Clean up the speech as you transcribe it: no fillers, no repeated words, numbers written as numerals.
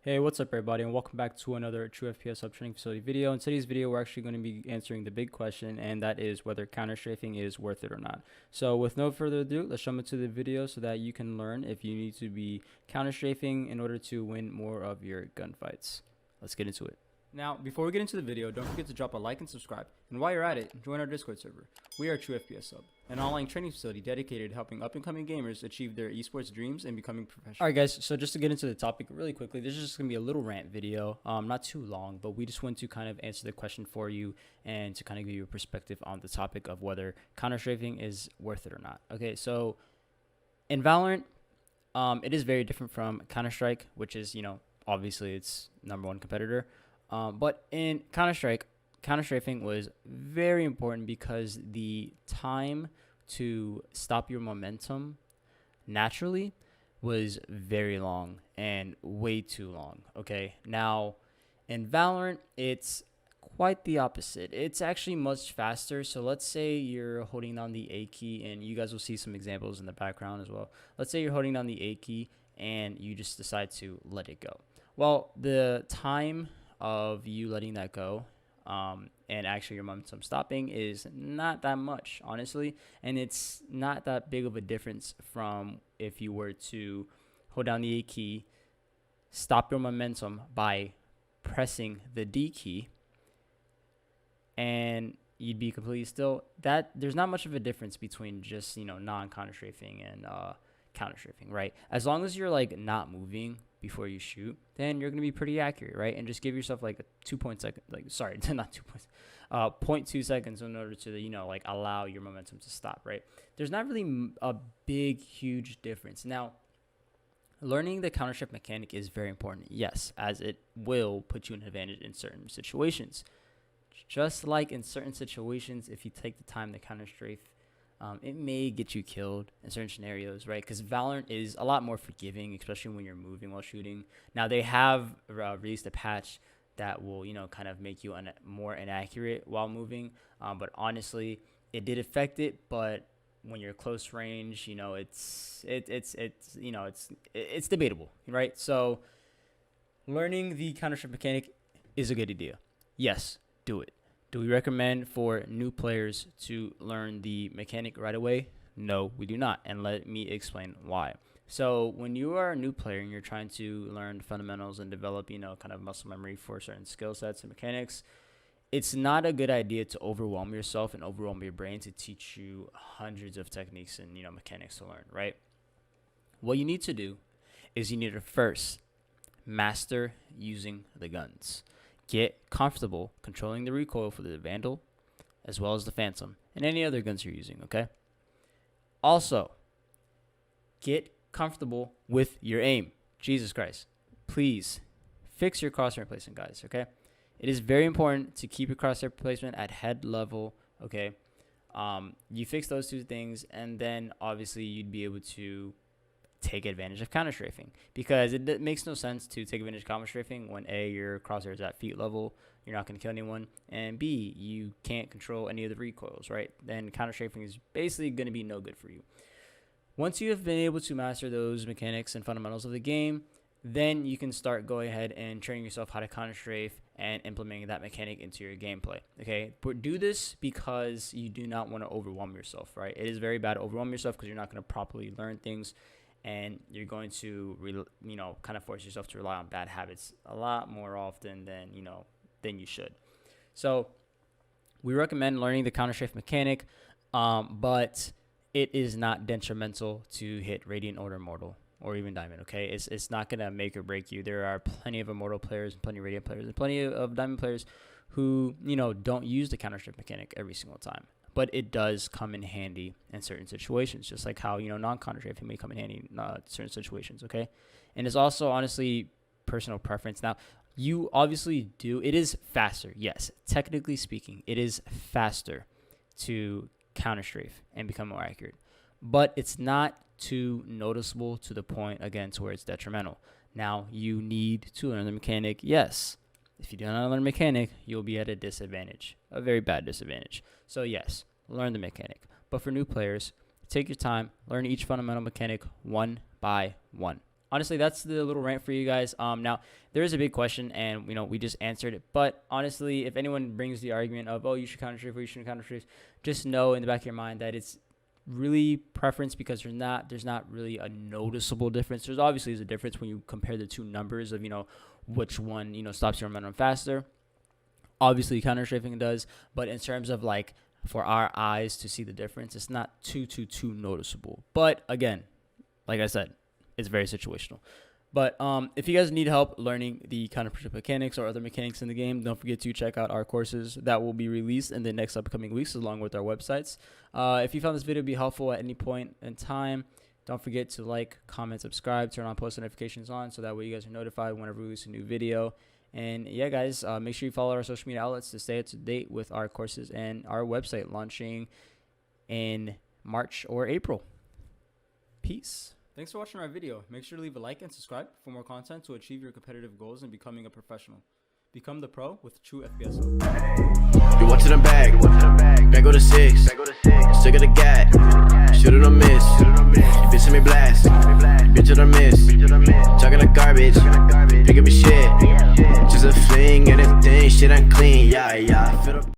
Hey, what's up everybody, and welcome back to another True FPS Hub training facility video. In today's video, we're actually going to be answering the big question, and that is whether counter strafing is worth it or not. So with no further ado, let's jump into the video so that you can learn if you need to be counter strafing in order to win more of your gunfights. Let's get into it. Now, before we get into the video, don't forget to drop a like and subscribe. And while you're at it, join our Discord server. We are True FPS Hub, an online training facility dedicated to helping up-and-coming gamers achieve their esports dreams and becoming professional. Alright guys, so just to get into the topic really quickly, this is just going to be a little rant video, not too long, but we just want to kind of answer the question for you and to kind of give you a perspective on the topic of whether counter-strafing is worth it or not. Okay, so in Valorant, it is very different from Counter-Strike, which is, obviously its #1 competitor. But in Counter-Strike, counter-strafing was very important because the time to stop your momentum naturally was very long and way too long. Okay, now in Valorant, it's quite the opposite. It's actually much faster. So let's say you're holding down the A key, and you guys will see some examples in the background as well. Let's say you're holding down the A key and you just decide to let it go. Well, the time of you letting that go and actually your momentum stopping is not that much, honestly, and it's not that big of a difference from if you were to hold down the A key, stop your momentum by pressing the D key, and you'd be completely still. That there's not much of a difference between just non-counter strafing and counter strafing, right? As long as you're like not moving before you shoot, then you're going to be pretty accurate, right? And just give yourself like a 0.2 seconds in order to allow your momentum to stop, right? There's not really a big huge difference. Now, learning the counter strafe mechanic is very important, yes, as it will put you in an advantage in certain situations. Just like in certain situations, if you take the time to counter strafe, it may get you killed in certain scenarios, right? Because Valorant is a lot more forgiving, especially when you're moving while shooting. Now, they have released a patch that will, kind of make you more inaccurate while moving. But honestly, it did affect it. But when you're close range, it's debatable, right? So learning the counter-strike mechanic is a good idea. Yes, do it. Do we recommend for new players to learn the mechanic right away? No, we do not. And let me explain why. So when you are a new player and you're trying to learn fundamentals and develop, kind of muscle memory for certain skill sets and mechanics, it's not a good idea to overwhelm yourself and overwhelm your brain to teach you hundreds of techniques and, mechanics to learn, right? What you need to do is you need to first master using the guns. Get comfortable controlling the recoil for the Vandal as well as the Phantom and any other guns you're using, okay? Also, get comfortable with your aim. Jesus Christ. Please fix your crosshair placement, guys, okay? It is very important to keep your crosshair placement at head level, okay? You fix those two things, and then obviously you'd be able to take advantage of counter strafing, because it makes no sense to take advantage of counter strafing when A, your crosshair is at feet level, you're not going to kill anyone, and B, you can't control any of the recoils, right? Then counter strafing is basically going to be no good for you. Once you have been able to master those mechanics and fundamentals of the game, then you can start going ahead and training yourself how to counter strafe and implementing that mechanic into your gameplay, okay? But do this because you do not want to overwhelm yourself, right? It is very bad to overwhelm yourself because you're not going to properly learn things, and you're going to, kind of force yourself to rely on bad habits a lot more often than you should. So we recommend learning the counter strafe mechanic, but it is not detrimental to hit Radiant or Immortal or even Diamond, okay? It's not going to make or break you. There are plenty of Immortal players and plenty of Radiant players and plenty of Diamond players who, don't use the counter strafe mechanic every single time. But it does come in handy in certain situations, just like how, non-counter strafing may come in handy in certain situations, okay? And it's also, honestly, personal preference. Now, you obviously do. It is faster, yes. Technically speaking, it is faster to counter strafe and become more accurate. But it's not too noticeable to the point, again, to where it's detrimental. Now, you need to learn the mechanic, yes. If you do not learn mechanic, you'll be at a disadvantage, a very bad disadvantage. So yes, learn the mechanic. But for new players, take your time, learn each fundamental mechanic one by one. honestly, that's the little rant for you guys. Now there is a big question, and we just answered it. But honestly, if anyone brings the argument of, oh, you should counter strafe or you shouldn't counter strafe, just know in the back of your mind that it's really preference, because there's not really a noticeable difference. There's obviously a difference when you compare the two numbers of which one stops your momentum faster. Obviously counter strafing does, but in terms of like for our eyes to see the difference, it's not too noticeable. But again, like I said, it's very situational. But if you guys need help learning the counter mechanics or other mechanics in the game, don't forget to check out our courses that will be released in the next upcoming weeks, along with our websites. If you found this video to be helpful at any point in time, don't forget to like, comment, subscribe, turn on post notifications on, so that way you guys are notified whenever we release a new video. And yeah, guys, make sure you follow our social media outlets to stay up to date with our courses and our website launching in March or April. Peace. Thanks for watching our video. Make sure to leave a like and subscribe for more content to achieve your competitive goals and becoming a professional. Become the pro with True FPS Hub. You want to the bag, back go to 6, stick of the gat, shoot it or miss, you bitch me blast, bitch it or miss, talking like garbage, pick up your shit, just a fling, anything, shit unclean, yeah,